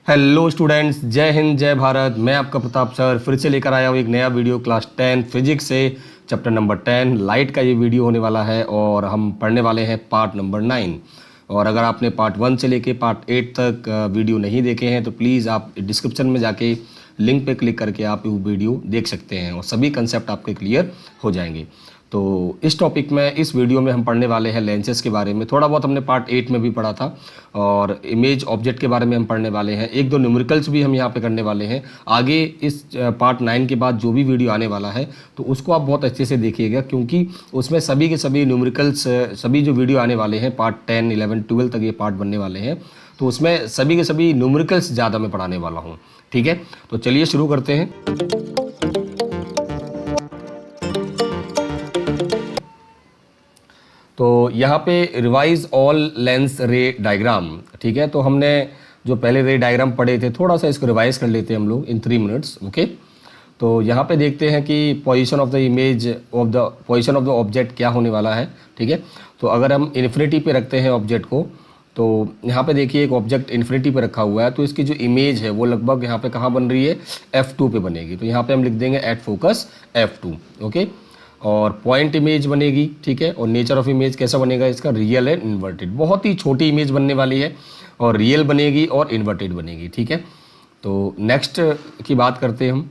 Hello students, जय हिंद जय भारत। मैं आपका प्रताप सर फिर से लेकर आया हूँ एक नया वीडियो क्लास 10 फिजिक्स से चैप्टर नंबर 10 लाइट का ये वीडियो होने वाला है और हम पढ़ने वाले हैं पार्ट नंबर 9। और अगर आपने पार्ट 1 से लेके पार्ट 8 तक वीडियो नहीं देखे हैं तो प्लीज़ आप डिस्क्रिप्शन में जाके लिंक पे क्लिक करके आप वो वीडियो देख सकते हैं और सभी कंसेप्ट आपके क्लियर हो जाएंगे। तो इस टॉपिक में इस वीडियो में हम पढ़ने वाले हैं लेंसेज के बारे में। थोड़ा बहुत हमने पार्ट 8 में भी पढ़ा था और इमेज ऑब्जेक्ट के बारे में हम पढ़ने वाले हैं। एक दो न्यूमेरिकल्स भी हम यहाँ पे करने वाले हैं। आगे इस पार्ट 9 के बाद जो भी वीडियो आने वाला है तो उसको आप बहुत अच्छे से देखिएगा, क्योंकि उसमें सभी के सभी न्यूमेरिकल्स सभी जो वीडियो आने वाले हैं पार्ट 10, 11, 12 तक ये पार्ट बनने वाले हैं, तो उसमें सभी के सभी न्यूमेरिकल्स ज़्यादा मैं पढ़ाने वाला हूँ। ठीक है, तो चलिए शुरू करते हैं। तो यहाँ पे रिवाइज ऑल लेंस रे डायग्राम। ठीक है, तो हमने जो पहले रे डायग्राम पढ़े थे थोड़ा सा इसको रिवाइज कर लेते हैं हम लोग इन 3 मिनट्स। ओके, तो यहाँ पे देखते हैं कि position of the image of the position of the object क्या होने वाला है। ठीक है, तो अगर हम इन्फिनिटी पे रखते हैं ऑब्जेक्ट को, तो यहाँ पे देखिए एक ऑब्जेक्ट इन्फिनिटी पे रखा हुआ है, तो इसकी जो इमेज है वो लगभग यहाँ पे कहाँ बन रही है, F2 पे बनेगी। तो यहाँ पे हम लिख देंगे एट फोकस F2। ओके, और पॉइंट इमेज बनेगी। ठीक है, और नेचर ऑफ इमेज कैसा बनेगा इसका, रियल एंड इन्वर्टेड। बहुत ही छोटी इमेज बनने वाली है और रियल बनेगी और इन्वर्टेड बनेगी। ठीक है, तो नेक्स्ट की बात करते हैं हम।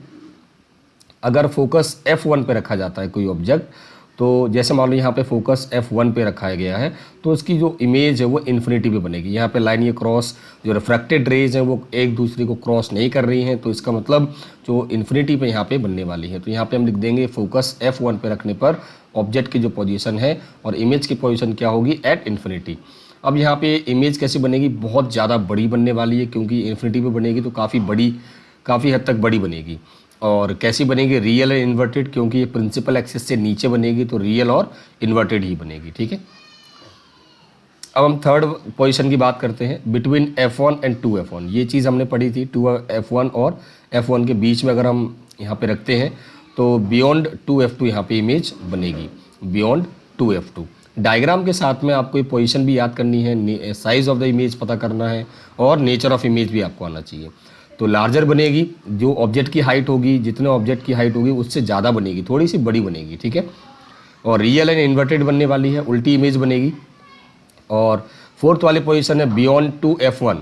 अगर फोकस F1 पे रखा जाता है कोई ऑब्जेक्ट, तो जैसे मान लो यहाँ पे फोकस F1 पे रखा गया है, तो उसकी जो इमेज है वो इन्फिनिटी पे बनेगी। यहाँ पे लाइन ये क्रॉस जो रिफ्रैक्टेड रेज हैं वो एक दूसरे को क्रॉस नहीं कर रही हैं, तो इसका मतलब जो इन्फिनिटी पे यहाँ पे बनने वाली है। तो यहाँ पे हम लिख देंगे फोकस F1 पे रखने पर ऑब्जेक्ट की जो पोजीशन है और इमेज की पोजीशन क्या होगी, एट इन्फिनिटी। अब यहाँ पे इमेज कैसी बनेगी, बहुत ज़्यादा बड़ी बनने वाली है, क्योंकि इन्फिनिटी पे बनेगी तो काफ़ी हद तक बड़ी बनेगी। और कैसी बनेगी, रियल एंड इन्वर्टेड, क्योंकि ये प्रिंसिपल एक्सिस से नीचे बनेगी तो रियल और इन्वर्टेड ही बनेगी। ठीक है, अब हम थर्ड पोजीशन की बात करते हैं, बिटवीन F1 एंड 2F1। ये चीज़ हमने पढ़ी थी, 2F1 और F1 के बीच में अगर हम यहाँ पे रखते हैं तो बियॉन्ड 2F2 यहाँ पे इमेज बनेगी, बियॉन्ड 2F2। डायग्राम के साथ में आपको ये पोजीशन भी याद करनी है, साइज़ ऑफ द इमेज पता करना है और नेचर ऑफ इमेज भी आपको आना चाहिए। तो लार्जर बनेगी, जो ऑब्जेक्ट की हाइट होगी, जितने ऑब्जेक्ट की हाइट होगी उससे ज़्यादा बनेगी, थोड़ी सी बड़ी बनेगी। ठीक है, और रियल एंड इन्वर्टेड बनने वाली है, उल्टी इमेज बनेगी। और फोर्थ वाली पोजीशन है बियॉन्ड 2F1।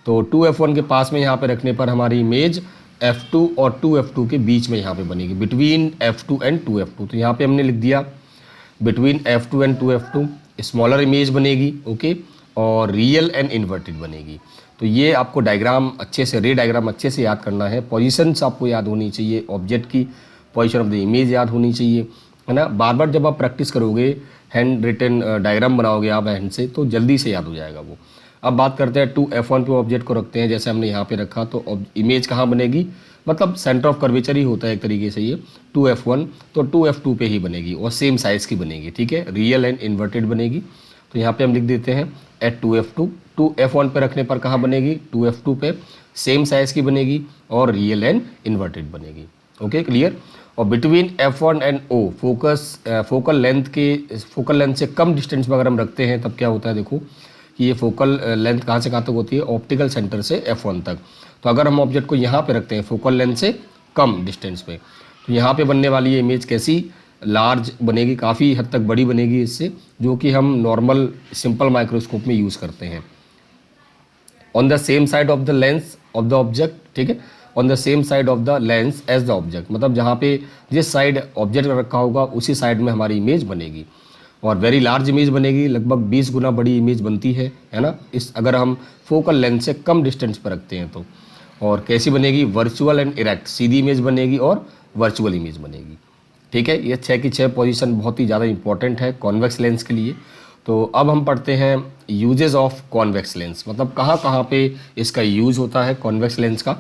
तो 2F1 के पास में यहाँ पे रखने पर हमारी इमेज F2 और 2F2 के बीच में यहाँ पे बनेगी, बिटवीन F2 एंड 2F2। तो यहाँ पे हमने लिख दिया between F2 and 2F2, smaller image बनेगी। ओके, और रियल एंड इन्वर्टेड बनेगी। तो ये आपको डायग्राम अच्छे से, रे डायग्राम अच्छे से याद करना है। पोजीशंस आपको याद होनी चाहिए, ऑब्जेक्ट की पोजीशन ऑफ द इमेज याद होनी चाहिए, है ना। बार बार जब आप प्रैक्टिस करोगे, हैंड रिटन डायग्राम बनाओगे आप हैंड से, तो जल्दी से याद हो जाएगा वो। अब बात करते हैं 2F1 पे ऑब्जेक्ट को रखते हैं, जैसे हमने यहाँ पे रखा, तो इमेज कहाँ बनेगी, मतलब सेंटर ऑफ कर्वेचर ही होता है एक तरीके से ये 2F1, तो 2F2 पे ही बनेगी और सेम साइज़ की बनेगी। ठीक है, रियल एंड इन्वर्टेड बनेगी। तो यहाँ पे हम लिख देते हैं एट 2F2। 2F1 पे रखने पर कहाँ बनेगी, 2F2 पे सेम साइज़ की बनेगी और रियल एंड इन्वर्टेड बनेगी। Okay, clear. और between F1 and O focal length से कम डिस्टेंस पर अगर हम रखते हैं तब क्या होता है, देखो कि ये फोकल लेंथ कहाँ से कहाँ तक होती है, ऑप्टिकल सेंटर से F1 तक। तो अगर हम ऑब्जेक्ट को यहाँ पे रखते हैं फोकल लेंथ से कम डिस्टेंस पे, तो यहाँ पे बनने वाली ये इमेज कैसी, लार्ज बनेगी, काफ़ी हद तक बड़ी बनेगी इससे, जो कि हम नॉर्मल सिंपल माइक्रोस्कोप में यूज़ करते हैं। On the same side of the lens of the object. ठीक है, on the same side of the lens as the object, मतलब जहाँ पे जिस साइड ऑब्जेक्ट रखा होगा उसी साइड में हमारी इमेज बनेगी। और वेरी लार्ज इमेज बनेगी, लगभग 20 गुना बड़ी इमेज बनती है ना, इस अगर हम फोकल लेंथ से कम डिस्टेंस पर रखते हैं तो। और कैसी बनेगी, virtual and erect, Sidhi image बनेगी और वर्चुअल इमेज बनेगी। ठीक है, ये 6 की 6 पोजीशन बहुत ही ज़्यादा इंपॉर्टेंट है कॉन्वेक्स लेंस के लिए। तो अब हम पढ़ते हैं यूजेस ऑफ कॉन्वेक्स लेंस, मतलब कहाँ कहाँ पे इसका यूज़ होता है कॉन्वेक्स लेंस का।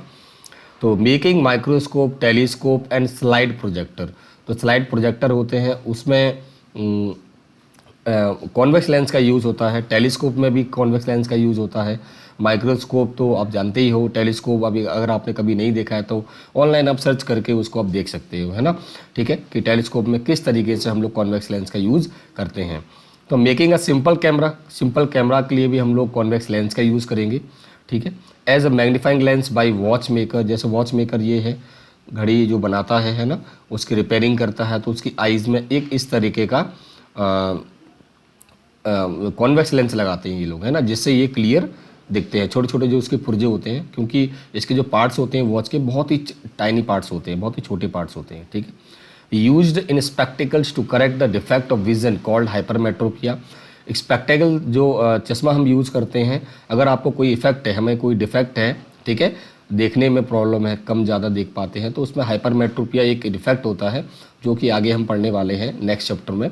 तो making microscope, telescope and slide projector. तो स्लाइड प्रोजेक्टर होते हैं, उसमें कॉन्वेक्स लेंस का यूज़ होता है। टेलीस्कोप में भी कॉन्वेक्स लेंस का यूज़ होता है। माइक्रोस्कोप तो आप जानते ही हो, टेलीस्कोप अभी अगर आपने कभी नहीं देखा है तो ऑनलाइन आप सर्च करके उसको आप देख सकते हो, है ना। ठीक है, कि टेलीस्कोप में किस तरीके से हम लोग कॉन्वेक्स लेंस का यूज़ करते हैं। तो मेकिंग अ सिंपल कैमरा के लिए भी हम लोग कॉन्वेक्स लेंस का यूज़ करेंगे। ठीक है। As a magnifying lens by watch maker, जैसे वॉच मेकर ये है, घड़ी जो बनाता है ना, उसकी रिपेयरिंग करता है, तो उसकी आइज़ में एक इस तरीके का कॉन्वेक्स लेंस लगाते हैं ये लोग, है ना, जिससे ये क्लियर दिखते हैं। छोटे छोटे जो उसके पुर्जे होते हैं, क्योंकि इसके जो पार्ट्स होते हैं वॉच के बहुत ही टाइनी पार्ट्स होते हैं, बहुत ही छोटे पार्ट्स होते हैं, ठीक है। Used in spectacles to correct the defect of vision called hypermetropia. Spectacle जो चश्मा हम यूज़ करते हैं, अगर आपको कोई इफेक्ट है, हमें कोई डिफेक्ट है, ठीक है, देखने में प्रॉब्लम है, कम ज़्यादा देख पाते हैं, तो उसमें हाइपरमेट्रोपिया एक डिफेक्ट होता है, जो कि आगे हम पढ़ने वाले हैं नेक्स्ट चैप्टर में।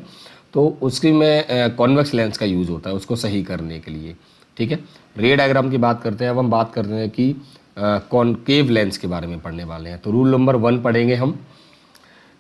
तो उसकी में कॉन्वेक्स लेंस का यूज़ होता है उसको सही करने के लिए, ठीक है। रे डायग्राम की बात करते हैं। अब हम बात करते हैं कि कॉनकेव लेंस के बारे में पढ़ने वाले हैं। तो रूल नंबर 1 पढ़ेंगे हम।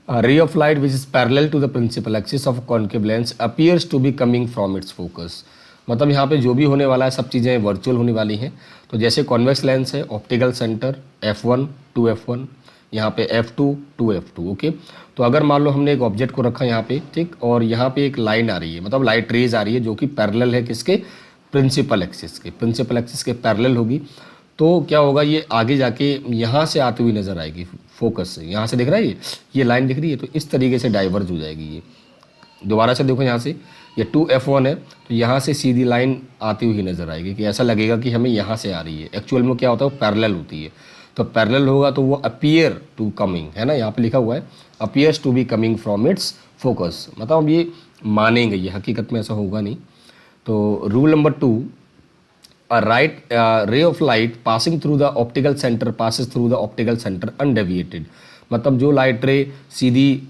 Ray of light which is parallel to the principal axis of concave lens appears to be coming from its focus. मतलब यहाँ पे जो भी होने वाला है सब चीज़ें वर्चुअल होने वाली हैं। तो जैसे कॉन्वेक्स लेंस है, optical centre F1 to F1, यहाँ पे F2 टू F2, ओके। तो अगर मान लो हमने एक ऑब्जेक्ट को रखा यहाँ पे, ठीक, और यहाँ पे एक लाइन आ रही है, मतलब लाइट रेज आ रही है जो कि पैरेलल है किसके, प्रिंसिपल एक्सिस के, प्रिंसिपल एक्सिस के पैरेलल होगी। तो क्या होगा, ये आगे जाके यहाँ से आती हुई नज़र आएगी फोकस से, यहाँ से दिख रहा है ये लाइन दिख रही है, तो इस तरीके से डाइवर्ज हो जाएगी ये। दोबारा से देखो, यहाँ से ये 2F1 है, तो यहाँ से सीधी लाइन आती हुई नज़र आएगी कि ऐसा लगेगा कि हमें यहाँ से आ रही है। एक्चुअल में क्या होता है, वो पैरेलल होती है। तो पैरेलल होगा तो वो अपीयर टू कमिंग, है ना, यहाँ पे लिखा हुआ है appears to be coming from its focus, मतलब हम ये मानेंगे, ये हकीकत में ऐसा होगा नहीं। तो rule number 2, a ray of light passing through the optical center passes through the optical center undeviated। मतलब जो लाइट रे सीधी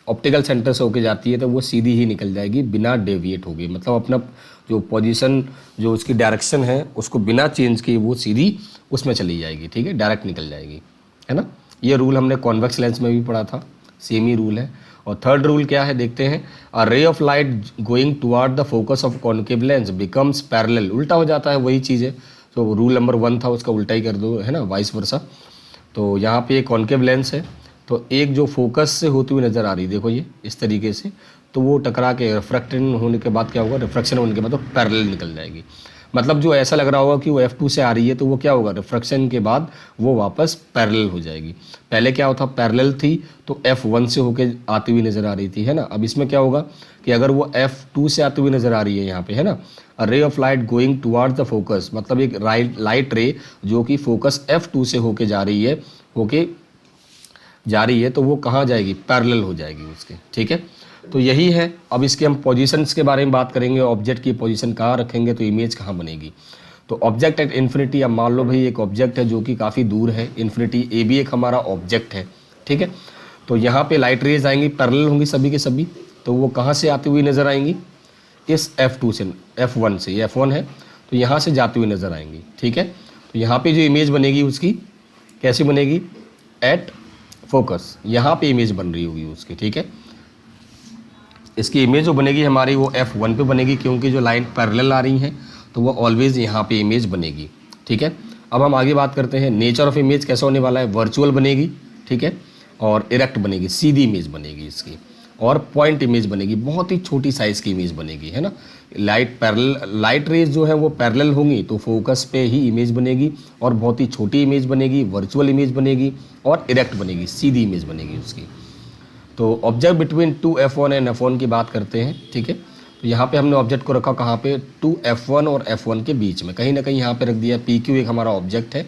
ऑप्टिकल सेंटर से होके जाती है तो वो सीधी ही निकल जाएगी बिना डेविएट हो गई, मतलब अपना जो पोजीशन, जो उसकी डायरेक्शन है, उसको बिना चेंज किए वो सीधी उसमें चली जाएगी, ठीक है, डायरेक्ट निकल जाएगी, है ना। ये रूल हमने कॉन्वेक्स लेंस में भी पढ़ा था, सेम ही रूल है। और थर्ड रूल क्या है देखते हैं। A ray of light going toward the focus of concave lens becomes parallel, उल्टा हो जाता है, वही चीज़ है। तो रूल नंबर 1 था, उसका उल्टा ही कर दो, है ना, वाइस वर्सा। तो यहाँ पे एक कॉन्केव लेंस है, तो एक जो फोकस से होती हुई नज़र आ रही है, देखो ये इस तरीके से, तो वो टकरा के रिफ्रैक्शन होने के बाद क्या होगा, रिफ्रैक्शन होने के बाद तो पैरेलल निकल जाएगी। मतलब जो ऐसा लग रहा होगा कि वो F2 से आ रही है, तो वो क्या होगा, रिफ्रैक्शन के बाद वो वापस पैरेलल हो जाएगी। पहले क्या होता, पैरेलल थी तो F1 से होके आती हुई नज़र आ रही थी, है ना। अब इसमें क्या होगा कि अगर वो F2 से आती हुई नज़र आ रही है यहाँ पे, है ना, a ray of light going towards the focus, मतलब एक लाइट रे जो कि फोकस F2 से होके जा रही है, तो वो कहाँ जाएगी, पैरेलल हो जाएगी उसके, ठीक है। तो यही है। अब इसके हम पोजीशंस के बारे में बात करेंगे, ऑब्जेक्ट की पोजीशन कहाँ रखेंगे तो इमेज कहाँ बनेगी। तो ऑब्जेक्ट एट इन्फिनिटी, अब मान लो भाई एक ऑब्जेक्ट है जो कि काफ़ी दूर है, इन्फिनिटी, ए भी एक हमारा ऑब्जेक्ट है, ठीक है। तो यहाँ पे लाइट रेज आएंगी, पैरेलल होंगी सभी के सभी, तो वो कहाँ से आती हुई नज़र आएंगी, इस F2 से, F1 से, ये F1 है, तो यहाँ से जाती हुई नज़र आएंगी, ठीक है। तो यहाँ पे जो इमेज बनेगी उसकी कैसी बनेगी, एट फोकस, यहाँ पे इमेज बन रही होगी उसकी, ठीक है। इसकी इमेज जो बनेगी हमारी वो F1 पे बनेगी, क्योंकि जो लाइन पैरेलल आ रही हैं तो वो ऑलवेज यहाँ पे इमेज बनेगी, ठीक है। अब हम आगे बात करते हैं नेचर ऑफ इमेज कैसा होने वाला है, वर्चुअल बनेगी, ठीक है, और इरेक्ट बनेगी, सीधी इमेज बनेगी इसकी, और पॉइंट इमेज बनेगी, बहुत ही छोटी साइज़ की इमेज बनेगी, है ना। लाइट रेज जो है वो पैरेलल होंगी तो फोकस पे ही इमेज बनेगी, और बहुत ही छोटी इमेज बनेगी, वर्चुअल इमेज बनेगी, और इरेक्ट बनेगी, सीधी इमेज बनेगी उसकी। तो object between 2F1 and F1 की बात करते हैं, ठीक है। तो यहाँ पे हमने ऑब्जेक्ट को रखा कहाँ पे, 2F1 और F1 के बीच में, कहीं ना कहीं यहाँ पे रख दिया। PQ एक हमारा ऑब्जेक्ट है,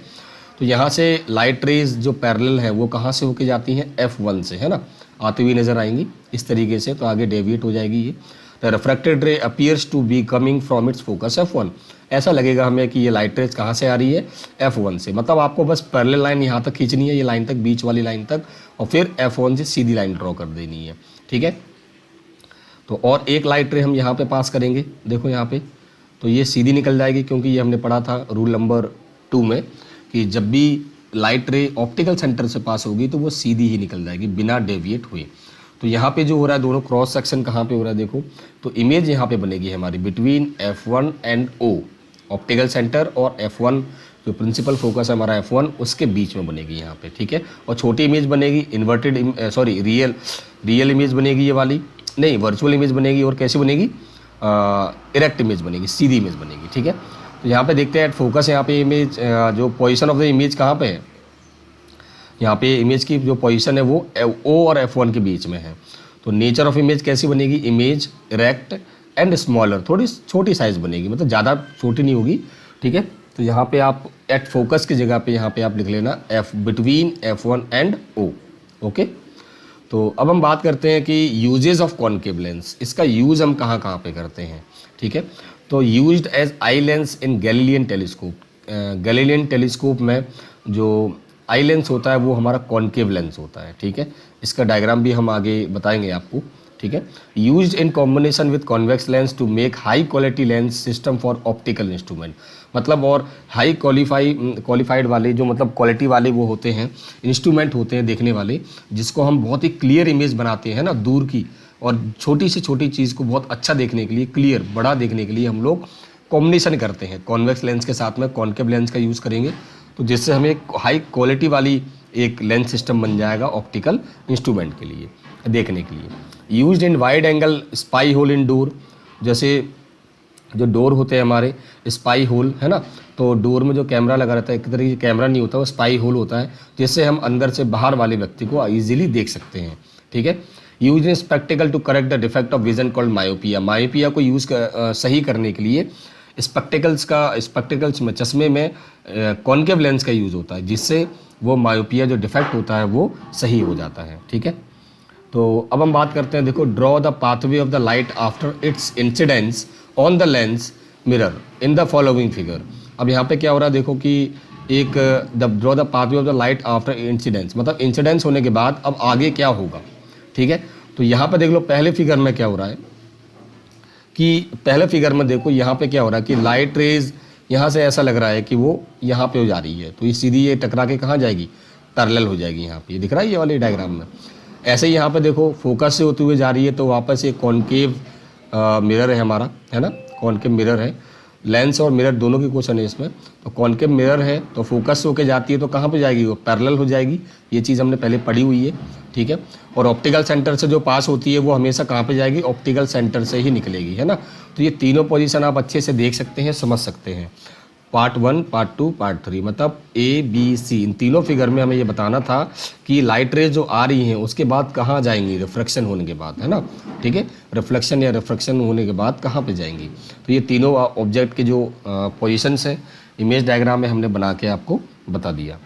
तो यहाँ से लाइट रेज जो पैरेलल है वो कहाँ से होके जाती हैं, F1 से, है ना, आती हुई नज़र आएंगी इस तरीके से, तो आगे डेविएट हो जाएगी ये। The refracted ray appears to be coming from its focus F1, ऐसा लगेगा हमें कि ये लाइट रेज कहाँ से आ रही है, F1 से। मतलब आपको बस पैरेलल लाइन यहाँ तक खींचनी है, ये लाइन तक, बीच वाली लाइन तक, और फिर F1 से सीधी लाइन ड्रॉ कर देनी है, ठीक है। तो और एक लाइट रे हम यहाँ पे पास करेंगे, देखो यहाँ पे, तो ये सीधी निकल जाएगी, क्योंकि ये हमने पढ़ा था रूल नंबर 2 में कि जब भी लाइट रे ऑप्टिकल सेंटर से पास होगी तो वो सीधी ही निकल जाएगी बिना डेविएट हुए। तो यहाँ पे जो हो रहा है, दोनों क्रॉस सेक्शन कहाँ पे हो रहा है देखो, तो इमेज यहाँ पे बनेगी हमारी between F1 and O, optical centre और F1 जो प्रिंसिपल फोकस है हमारा F1, उसके बीच में बनेगी यहाँ पे, ठीक है। और छोटी इमेज बनेगी, इन्वर्टेड रियल इमेज बनेगी, ये वाली नहीं, वर्चुअल इमेज बनेगी। और कैसी बनेगी, इरेक्ट इमेज बनेगी, सीधी इमेज बनेगी, ठीक है। तो यहाँ पे देखते हैं एट फोकस, यहाँ पे इमेज जो पोजीशन ऑफ द इमेज कहाँ पे है, यहाँ पे इमेज की जो पोजीशन है वो ओ और F1 के बीच में है। तो नेचर ऑफ इमेज कैसी बनेगी, इमेज इरेक्ट एंड स्मॉलर, थोड़ी छोटी साइज़ बनेगी, मतलब ज़्यादा छोटी नहीं होगी, ठीक है। तो यहाँ पे आप एट फोकस की जगह पे यहाँ पे आप लिख लेना F between F1 and O, okay. तो अब हम बात करते हैं कि यूजेस ऑफ कॉनकेव लेंस, इसका यूज़ हम कहाँ कहाँ पे करते हैं, ठीक है। तो used as eye lens in Galilean telescope, Galilean telescope में जो आई लेंस होता है वो हमारा कॉनकेव लेंस होता है, ठीक है। इसका डायग्राम भी हम आगे बताएंगे आपको, ठीक है। Used in combination with convex lens to make high quality lens system for optical instrument, मतलब और हाई क्वालिफाइड वाले जो मतलब क्वालिटी वाले वो होते हैं, इंस्ट्रूमेंट होते हैं देखने वाले, जिसको हम बहुत ही क्लियर इमेज बनाते हैं ना दूर की, और छोटी से छोटी चीज़ को बहुत अच्छा देखने के लिए, क्लियर बड़ा देखने के लिए हम लोग कॉम्बिनेशन करते हैं, कॉन्वेक्स लेंस के साथ में कॉनकेव लेंस का यूज़ करेंगे, तो जिससे हमें एक हाई क्वालिटी वाली एक लेंस सिस्टम बन जाएगा ऑप्टिकल इंस्ट्रूमेंट के लिए, देखने के लिए। Used in wide angle spy hole in door, जैसे जो डोर होते हैं हमारे स्पाई होल है ना, तो डोर में जो कैमरा लगा रहता है, एक तरीके से कैमरा नहीं होता, वो स्पाई होल होता है, जिससे हम अंदर से बाहर वाले व्यक्ति को ईजिली देख सकते हैं, ठीक है। Use in spectacle to correct the defect of vision called myopia, myopia को सही करने के लिए स्पेक्टिकल्स में, चश्मे में कॉनकेव लेंस का यूज़ होता है, जिससे वो मायोपिया जो डिफेक्ट होता है वो सही हो जाता है, ठीक है। तो अब हम बात करते हैं, देखो draw the pathway of the light after it's incidence on the lens mirror in the following figure. अब यहाँ पे क्या हो रहा है, देखो कि एक draw the pathway of the light after incidence, मतलब इंसिडेंस होने के बाद अब आगे क्या होगा, ठीक है। तो यहाँ पे देख लो पहले फिगर में क्या हो रहा है कि पहले फिगर में देखो यहाँ पे क्या हो रहा है कि लाइट रेज यहाँ से ऐसा लग रहा है कि वो यहाँ पे हो जा रही है, तो ये सीधी ये टकरा के कहाँ जाएगी, पैरेलल हो जाएगी, यहाँ पे ये दिख रहा है ये वाले डायग्राम में। ऐसे ही यहाँ पे देखो फोकस से होते हुए जा रही है, तो वापस एक कॉनकेव मिरर है हमारा, है ना, कॉनकेव मिरर है, लेंस और मिरर दोनों की क्वेश्चन है इसमें। तो कॉनकेव मिरर है तो फोकस से होके जाती है तो कहाँ पे जाएगी, वो पैरेलल हो जाएगी, ये चीज़ हमने पहले पढ़ी हुई है, ठीक है। और ऑप्टिकल सेंटर से जो पास होती है वो हमेशा कहाँ पे जाएगी, ऑप्टिकल सेंटर से ही निकलेगी, है ना। तो ये तीनों पोजीशन आप अच्छे से देख सकते हैं, समझ सकते हैं। पार्ट 1, पार्ट 2, पार्ट 3, मतलब ABC, इन तीनों फिगर में हमें ये बताना था कि लाइट रेज जो आ रही हैं उसके बाद कहाँ जाएंगी, रिफ्लेक्शन होने के बाद, है ना, ठीक है। रिफ्लेक्शन या रिफ्रैक्शन होने के बाद कहाँ पे जाएंगी, तो ये तीनों ऑब्जेक्ट के जो पोजीशंस हैं इमेज डायग्राम में हमने बना के आपको बता दिया,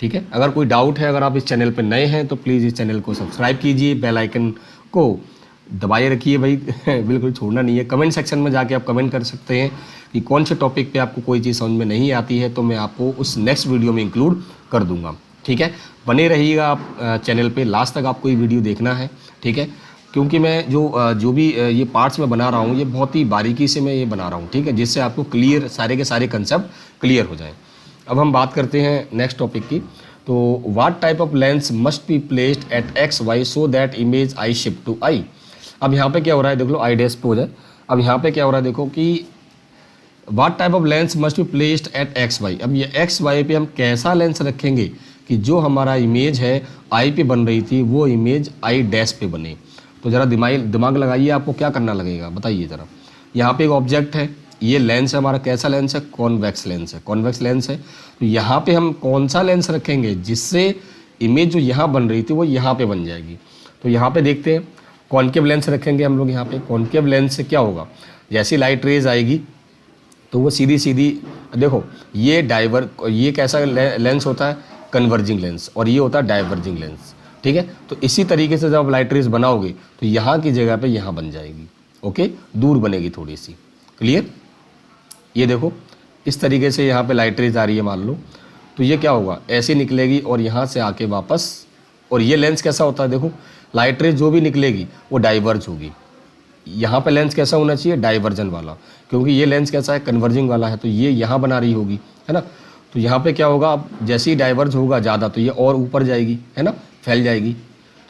ठीक है। अगर कोई डाउट है, अगर आप इस चैनल पर नए हैं तो प्लीज़ इस चैनल को सब्सक्राइब कीजिए, बेल आइकन को दबाए रखिए भाई बिल्कुल छोड़ना नहीं है। कमेंट सेक्शन में जाके आप कमेंट कर सकते हैं कि कौन से टॉपिक पे आपको कोई चीज़ समझ में नहीं आती है, तो मैं आपको उस नेक्स्ट वीडियो में इंक्लूड कर दूंगा, ठीक है। बने रहिएगा आप चैनल पे, लास्ट तक आपको ये वीडियो देखना है, ठीक है, क्योंकि मैं जो भी ये पार्ट्स में बना रहा हूँ ये बहुत ही बारीकी से मैं ये बना रहा हूँ, ठीक है, जिससे आपको क्लियर सारे के सारे कंसेप्ट क्लियर हो जाएँ। अब हम बात करते हैं नेक्स्ट टॉपिक की। तो what type of lens must be placed at XY so that image I shift to I। अब यहाँ पे क्या हो रहा है, देख लो आई डैश पे हो जाए। अब यहाँ पे क्या हो रहा है, देखो कि what type of lens must be placed at XY। अब ये XY पे हम कैसा लेंस रखेंगे कि जो हमारा इमेज है आई पे बन रही थी वो इमेज आई डैश पे बने। तो ज़रा दिमाग लगाइए, आपको क्या करना लगेगा बताइए ज़रा। यहाँ पे एक ऑब्जेक्ट है, ये लेंस है हमारा, कैसा लेंस है, कॉन्वेक्स लेंस है, कॉन्वेक्स लेंस है। तो यहाँ पे हम कौन सा लेंस रखेंगे जिससे इमेज जो यहाँ बन रही थी वो यहाँ पे बन जाएगी। तो यहाँ पे देखते हैं, कॉनकेव लेंस रखेंगे हम लोग यहाँ पे। कॉनकेव लेंस से क्या होगा, जैसी लाइट रेज आएगी तो वो सीधी सीधी, देखो ये कैसा लेंस होता है, कन्वर्जिंग लेंस, और ये होता है डाइवर्जिंग लेंस, ठीक है। तो इसी तरीके से जब आप लाइट रेज बनाओगे तो यहाँ की जगह पे यहाँ बन जाएगी, ओके, दूर बनेगी थोड़ी सी, क्लियर। ये देखो इस तरीके से यहाँ पे लाइट रेज आ रही है मान लो, तो ये क्या होगा, ऐसे निकलेगी और यहाँ से आके वापस, और ये लेंस कैसा होता है, देखो लाइट रेज जो भी निकलेगी वो डाइवर्ज होगी। यहाँ पे लेंस कैसा होना चाहिए, डाइवर्जन वाला, क्योंकि ये लेंस कैसा है, कन्वर्जिंग वाला है, तो ये यहाँ बना रही होगी, है ना। तो यहाँ पे क्या होगा, अब जैसे ही डाइवर्ज होगा ज़्यादा तो ये और ऊपर जाएगी, है ना, फैल जाएगी,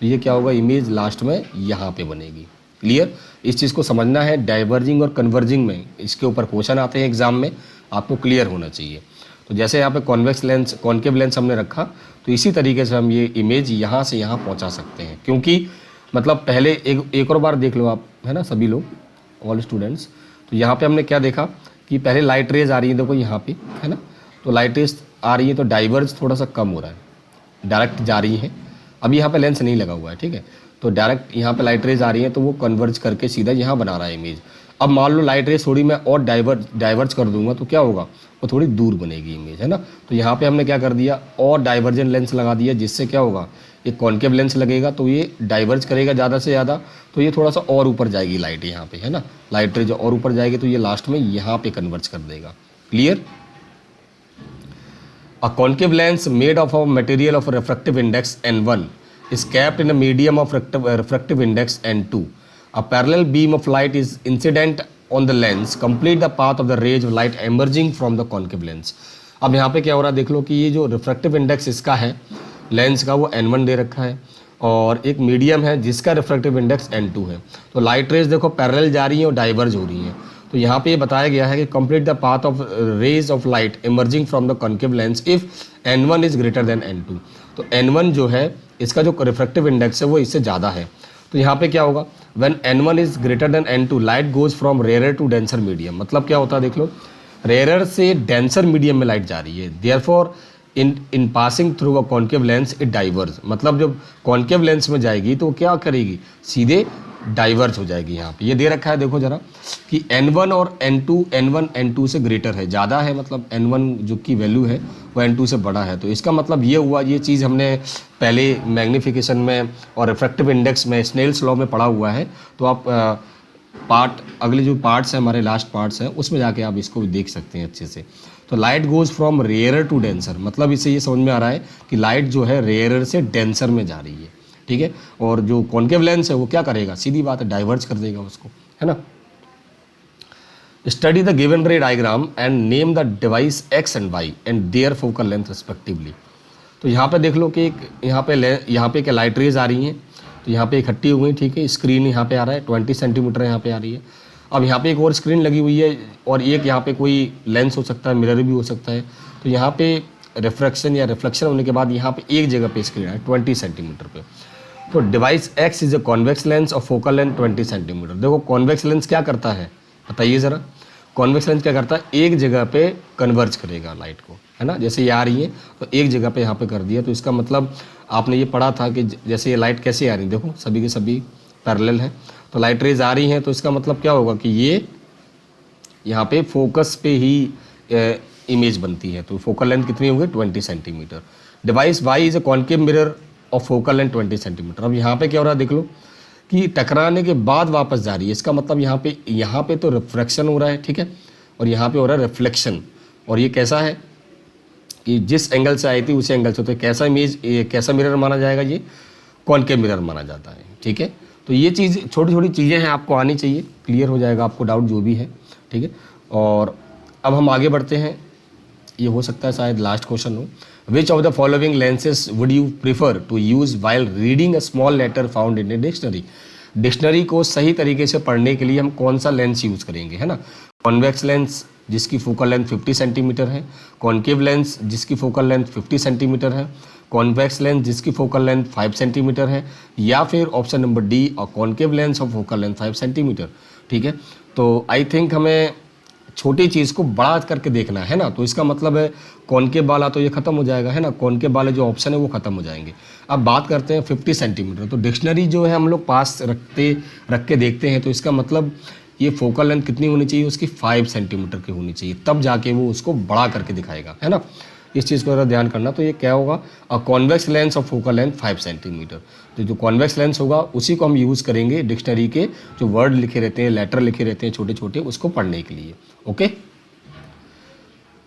तो ये क्या होगा, इमेज लास्ट में यहाँ पे बनेगी, क्लियर। इस चीज़ को समझना है, डाइवर्जिंग और कन्वर्जिंग में इसके ऊपर क्वेश्चन आते हैं एग्जाम में, आपको क्लियर होना चाहिए। तो जैसे यहाँ पे कॉन्वेक्स लेंस, कॉनकेव लेंस हमने रखा, तो इसी तरीके से हम ये इमेज यहाँ से यहाँ पहुँचा सकते हैं, क्योंकि मतलब पहले एक और बार देख लो आप, है ना, सभी लोग, ऑल स्टूडेंट्स। तो यहाँ पे हमने क्या देखा कि पहले लाइट रेज आ रही है, देखो यहाँ पे है ना, तो लाइट रेज आ रही है तो डाइवर्ज थोड़ा सा कम हो रहा है, डायरेक्ट जा रही है। अब यहाँ पे लेंस नहीं लगा हुआ है, ठीक है, तो डायरेक्ट यहाँ पे लाइट रेज आ रही है तो वो कन्वर्ज करके सीधा यहाँ बना रहा है इमेज। अब मान लो लाइट रेज थोड़ी मैं और डाइवर्ज कर दूंगा तो क्या होगा, वो थोड़ी दूर बनेगी इमेज, है ना। तो यहाँ पे हमने क्या कर दिया, और डाइवर्जन लेंस लगा दिया, जिससे क्या होगा, एक कॉन्केव लेंस लगेगा तो ये डाइवर्ज करेगा ज़्यादा से ज़्यादा, तो ये थोड़ा सा और ऊपर जाएगी लाइट यहाँ पे, है ना, लाइट रेज और ऊपर जाएगी तो ये लास्ट में यहाँ पे कन्वर्ज कर देगा। Clear. A concave lens made of a material of a refractive index N1 is capped in a medium of refractive index N2. A parallel beam of light is incident on the lens, complete the path of the rays of light emerging from the concave lens. अब यहाँ पे क्या हो रहा है, देख लो कि ये जो रिफ्रैक्टिव इंडेक्स इसका है लेंस का, वो N1 दे रखा है, और एक मीडियम है जिसका रिफ्रैक्टिव इंडेक्स N2 है। तो लाइट रेज देखो पैरेलल जा रही हैं और डाइवर्ज हो रही हैं। तो यहाँ पे ये बताया गया है कि complete the path of rays of light emerging from the concave lens if N1 is greater than N2। तो N1 जो है इसका जो रिफ्रैक्टिव इंडेक्स है वो इससे ज़्यादा है। तो यहाँ पे क्या होगा, when N1 is greater than N2 light goes from rare to denser medium. मतलब क्या होता है, देख लो, रेयर से डेंसर मीडियम में लाइट जा रही है, therefore in passing through a concave lens it diverge. मतलब जब कॉन्केव लेंस में जाएगी तो क्या करेगी, सीधे डाइवर्ज हो जाएगी। यहाँ पे ये दे रखा है, देखो जरा, कि N1 और N1 N2 से ग्रेटर है, ज़्यादा है, मतलब N1 जो की वैल्यू है वो N2 से बड़ा है। तो इसका मतलब ये हुआ, ये चीज़ हमने पहले मैग्नीफिकेशन में और रिफ्रैक्टिव इंडेक्स में स्नेल्स लॉ में पढ़ा हुआ है। तो आप पार्ट, अगले जो पार्ट्स हैं हमारे लास्ट पार्ट्स हैं उसमें जाके आप इसको देख सकते हैं अच्छे से। तो light goes from rarer to denser, मतलब इससे ये समझ में आ रहा है कि लाइट जो है रेयरर से डेंसर में जा रही है, ठीक है। और जो कॉन्केव लेंस है वो क्या करेगा, सीधी बात है, डाइवर्ज कर देगा उसको, है ना। Study the given ray diagram and name the device X and Y and their focal length respectively. तो यहाँ पे देख लो कि यहाँ पे क्या लाइट रेज आ रही हैं, तो यहाँ पे इकट्ठी हो गई, ठीक है। स्क्रीन यहाँ पे आ रहा है 20 सेंटीमीटर यहाँ पे आ रही है। अब यहाँ पे एक और स्क्रीन लगी हुई है, और एक यहाँ पे कोई लेंस हो सकता है, मिरर भी हो सकता है। तो यहाँ पे रिफ्रैक्शन या रिफ्लेक्शन होने के बाद यहाँ पे एक जगह पे स्क्रीन है 20 सेंटीमीटर पे। तो device x is a convex lens और फोकल लेंथ 20 सेंटीमीटर। देखो कॉन्वेक्स लेंस क्या करता है, बताइए ज़रा। कॉन्वेक्स लेंस क्या करता है, एक जगह पे कन्वर्ज करेगा लाइट को, है ना। जैसे ये आ रही है तो एक जगह पे यहाँ पे कर दिया, तो इसका मतलब आपने ये पढ़ा था कि जैसे ये लाइट कैसे आ रही है, देखो सभी के सभी पैरेलल है, तो लाइट रेज आ रही हैं, तो इसका मतलब क्या होगा कि ये यहाँ पे फोकस पे ही इमेज बनती है। तो फोकल लेंथ कितनी होगी, 20 centimetre. Device Y is a concave mirror और फोकल लेंथ 20 सेंटीमीटर। अब यहाँ पे क्या हो रहा है, देख लो कि टकराने के बाद वापस जा रही है, इसका मतलब यहाँ पे तो रिफ्रैक्शन हो रहा है, ठीक है, और यहाँ पे हो रहा है रिफ्लेक्शन। और ये कैसा है कि जिस एंगल से आई थी उसी एंगल से, तो कैसा इमेज, कैसा मिरर माना जाएगा, ये कॉन्केव मिरर माना जाता है, ठीक है। तो ये चीज़, छोटी छोटी चीज़ें हैं, आपको आनी चाहिए, क्लियर हो जाएगा आपको डाउट जो भी है, ठीक है। और अब हम आगे बढ़ते हैं, ये हो सकता है शायद लास्ट क्वेश्चन हो। Which of the following lenses would you prefer to use while reading a small letter found in a dictionary. Dictionary को सही तरीके से पढ़ने के लिए हम कौन सा लेंस यूज़ करेंगे, है ना। कॉन्वेक्स लेंस जिसकी फोकल लेंथ 50 सेंटीमीटर है, कॉन्केव लेंस जिसकी फोकल लेंथ 50 सेंटीमीटर है, कॉन्वेक्स लेंस जिसकी फोकल लेंथ 5 सेंटीमीटर है, या फिर ऑप्शन नंबर डी और कॉन्केव लेंस और फोकल लेंथ 5 सेंटीमीटर, ठीक है। तो आई थिंक हमें छोटी चीज़ को बड़ा करके देखना है ना। तो इसका मतलब है कॉन्केव वाला तो ये खत्म हो जाएगा, है ना, कॉन्केव वाले जो ऑप्शन है वो खत्म हो जाएंगे। अब बात करते हैं 50 सेंटीमीटर। तो डिक्शनरी जो है हम लोग पास रख के देखते हैं, तो इसका मतलब ये फोकल लेंथ कितनी होनी चाहिए उसकी, 5 सेंटीमीटर की होनी चाहिए, तब जाके वो उसको बड़ा करके दिखाएगा, है ना। इस चीज़ को ज़रा ध्यान करना। तो ये क्या होगा, कॉन्वेक्स लेंस और फोकल लेंथ 5 सेंटीमीटर। तो जो कॉन्वेक्स लेंस होगा उसी को हम यूज़ करेंगे डिक्शनरी के जो वर्ड लिखे रहते हैं, लेटर लिखे रहते हैं छोटे छोटे, उसको पढ़ने के लिए, ओके।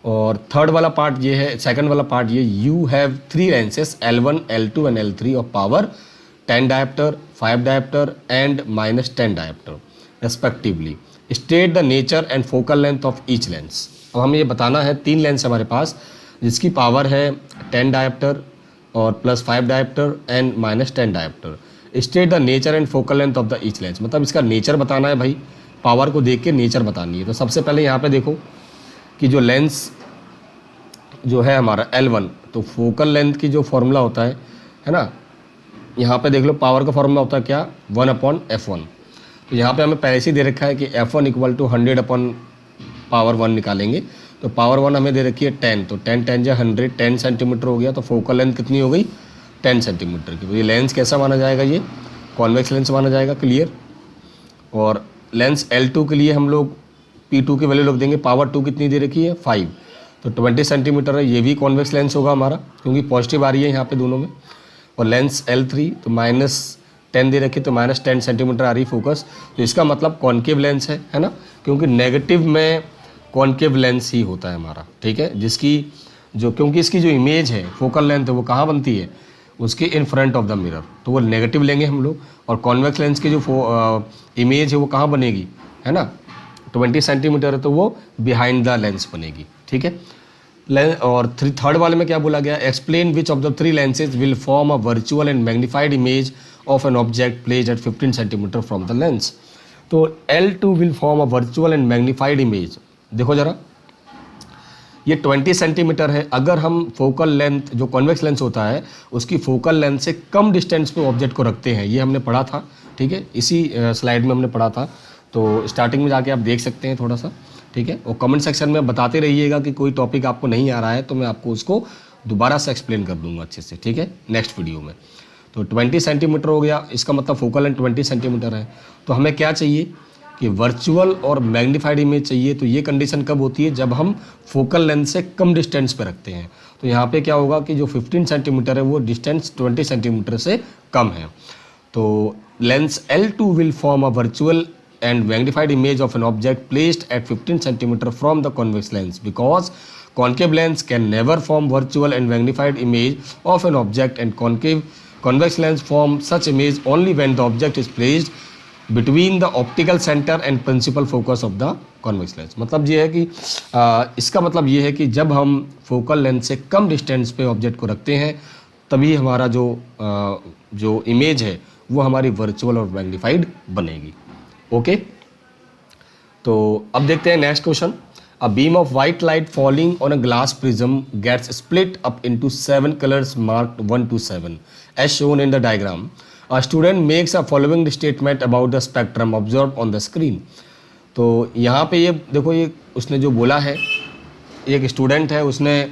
और थर्ड वाला पार्ट ये है, सेकंड वाला पार्ट ये, you have 3 lenses L1, L2 and L3 of power 10 dioptre, 5 dioptre and -10 dioptre respectively. State the nature and focal length of each lens. अब हमें ये बताना है 3 लेंस हमारे पास जिसकी पावर है 10 डायप्टर और +5 dioptre and -10 dioptre. State the nature and focal length of the each lens, मतलब इसका नेचर बताना है भाई, पावर को देख के नेचर बतानी है। तो सबसे पहले यहाँ पे देखो कि जो लेंस जो है हमारा L1, तो फोकल लेंथ की जो फॉर्मूला होता है ना, यहाँ पे देख लो पावर का फॉर्मूला होता है क्या, 1/f1। तो यहाँ पे हमें पहले से ही दे रखा है कि F1 = 100/1 पावर 1 निकालेंगे तो पावर 1 हमें दे रखी है 10, तो 10 10 जा 100, 10 सेंटीमीटर हो गया। तो फोकल लेंथ कितनी हो गई 10 सेंटीमीटर की। तो ये लेंस कैसा माना जाएगा, ये कॉन्वेक्स लेंस माना जाएगा, क्लियर। और लेंस L2 के लिए हम लोग P2 की वैल्यू लिख देंगे, पावर 2 कितनी दे रखी है 5, तो 20 सेंटीमीटर है, ये भी कॉन्वेक्स लेंस होगा हमारा क्योंकि पॉजिटिव आ रही है यहाँ पे दोनों में। और लेंस L3 तो -10 दे रखी है, तो -10 सेंटीमीटर आ रही फोकस, तो इसका मतलब कॉन्केव लेंस है ना, क्योंकि नेगेटिव में कॉन्केव लेंस ही होता है हमारा, ठीक है, जिसकी जो क्योंकि इसकी जो इमेज है फोकल लेंथ है वो कहाँ बनती है, उसके in front of the mirror, तो वो नेगेटिव लेंगे हम लोग। और कॉन्वेक्स लेंस की जो इमेज है वो कहाँ बनेगी, है ना, 20 सेंटीमीटर है तो वो बिहाइंड द लेंस बनेगी, ठीक है। और थर्ड वाले में क्या बोला गया, explain which of the 3 lenses will form a virtual and magnified image of an object placed at 15 centimetre from the lens. तो L2 will form a virtual and magnified image. देखो जरा, ये 20 सेंटीमीटर है, अगर हम फोकल लेंथ जो convex lens होता है उसकी फोकल लेंथ से कम डिस्टेंस पे ऑब्जेक्ट को रखते हैं, ये हमने पढ़ा था, ठीक है, इसी स्लाइड में हमने पढ़ा था। तो स्टार्टिंग में जाके आप देख सकते हैं थोड़ा सा, ठीक है। और कमेंट सेक्शन में बताते रहिएगा कि कोई टॉपिक आपको नहीं आ रहा है तो मैं आपको उसको दोबारा से एक्सप्लेन कर दूंगा अच्छे से, ठीक है, नेक्स्ट वीडियो में। तो 20 सेंटीमीटर हो गया, इसका मतलब फोकल लेंथ 20 सेंटीमीटर है। तो हमें क्या चाहिए कि वर्चुअल और मैग्नीफाइड इमेज चाहिए। तो ये कंडीशन कब होती है, जब हम फोकल लेंथ से कम डिस्टेंस पे रखते हैं। तो यहाँ पे क्या होगा कि जो 15 सेंटीमीटर है वो डिस्टेंस 20 सेंटीमीटर से कम है। तो lens L2 will form a virtual and magnified image of an object placed at 15 centimeter from the convex lens, because concave lens can never form virtual and magnified image of an object, and convex lens form such image only when the object is placed between the optical center and principal focus of the convex lens। मतलब ये है कि इसका मतलब ये है कि जब हम फोकल लेंथ से कम डिस्टेंस पे ऑब्जेक्ट को रखते हैं तभी हमारा जो इमेज है वो हमारी वर्चुअल और मैग्नीफाइड बनेगी। ओके तो अब देखते हैं next question. A beam of white light falling on a glass prism gets split up into 7 colours marked 1 to 7 as shown in the diagram. A student makes a following statement about the spectrum observe on the screen. तो यहाँ पे ये देखो, ये उसने जो बोला है, एक स्टूडेंट है उसने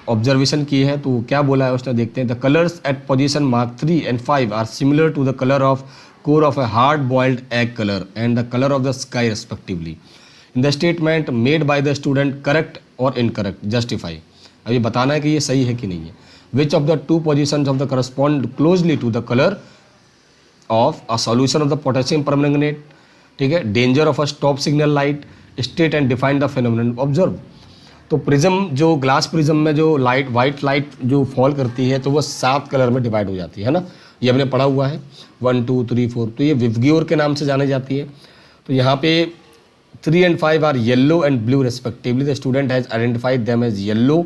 ऑब्जर्वेशन की है, तो क्या बोला है उसने, देखते हैं। The colours at position mark 3 and 5 are similar to the colour of core of a hard boiled egg color and the color of the sky respectively. In the statement made by the student correct or incorrect, justify। अभी बताना है कि ये सही है कि नहीं है। Which of the two positions of the correspond closely to the color of a solution of the potassium permanganate, ठीक है, danger of a stop signal light, state and define the phenomenon observed। तो prism, जो glass prism में जो light, white light जो fall करती है तो वो 7 कलर में डिवाइड हो जाती है ना, ये हमने पढ़ा हुआ है 1 2 3 4। तो ये विवग्योर के नाम से जानी जाती है। तो यहाँ पे 3 and 5 are yellow and blue respectively. The student has identified them as yellow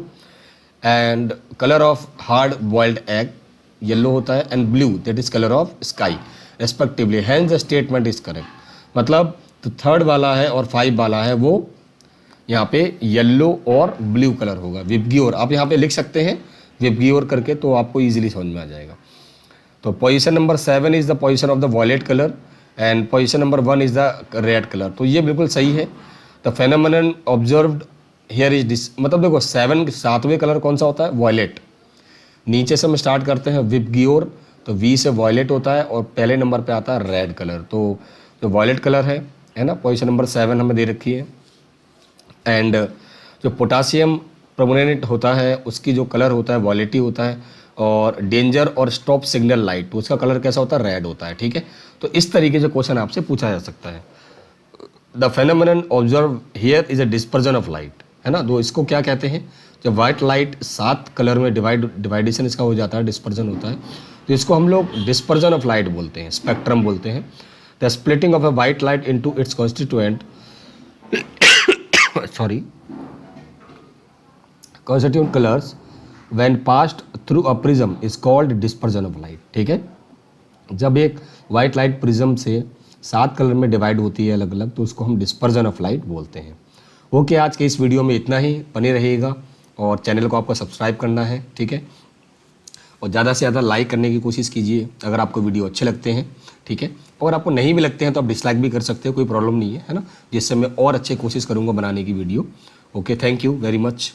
and colour of hard boiled egg, yellow होता है, and blue that is colour of sky respectively, hence the statement is correct. मतलब तो third वाला है और 5 वाला है वो यहाँ पे येलो और ब्लू कलर होगा, विवग्योर। आप यहाँ पे लिख सकते हैं विवग्योर करके, तो आपको ईजिली समझ में आ जाएगा। तो position number 7 is the position of the violet colour and position number 1 is the red colour. तो ये बिल्कुल सही है। The phenomenon observed here is मतलब देखो 7वें कलर कौन सा होता है, वॉयलेट। नीचे से हम स्टार्ट करते हैं विवग्योर, तो वी से वॉयलेट होता है और पहले नंबर पे आता है रेड कलर। तो जो वॉयलेट कलर है ना, पोजीशन नंबर 7 हमें दे रखी है। एंड जो पोटासियम परमैंगनेट होता है उसकी जो कलर होता है वॉयलेटी होता है, और डेंजर और स्टॉप सिग्नल लाइट तो उसका कलर कैसा होता है, रेड होता है, ठीक है। तो इस तरीके से क्वेश्चन आपसे पूछा जा सकता है। The phenomenon observe here is a dispersion of light, है ना। तो इसको क्या कहते हैं, जब वाइट लाइट 7 कलर में डिवाइडेशन इसका हो जाता है, डिस्पर्जन होता है, तो इसको हम लोग डिस्पर्जन ऑफ लाइट बोलते हैं, स्पेक्ट्रम बोलते हैं। The splitting of a white light into its constituent constituent colors when passed through a prism is called dispersion of light, ठीक है। जब एक वाइट लाइट प्रिज्म से 7 कलर में डिवाइड होती है अलग अलग, तो उसको हम डिस्पर्जन ऑफ लाइट बोलते हैं। ओके, आज के इस वीडियो में इतना ही, बने रहिएगा और चैनल को आपको सब्सक्राइब करना है, ठीक है। और ज़्यादा से ज़्यादा लाइक करने की कोशिश कीजिए अगर आपको वीडियो अच्छे लगते हैं, ठीक है। और आपको नहीं भी लगते हैं तो आप डिसलाइक भी कर सकते हो, कोई प्रॉब्लम नहीं है ना, जिससे मैं और अच्छे कोशिश करूँगा बनाने की video. Okay, thank you very much.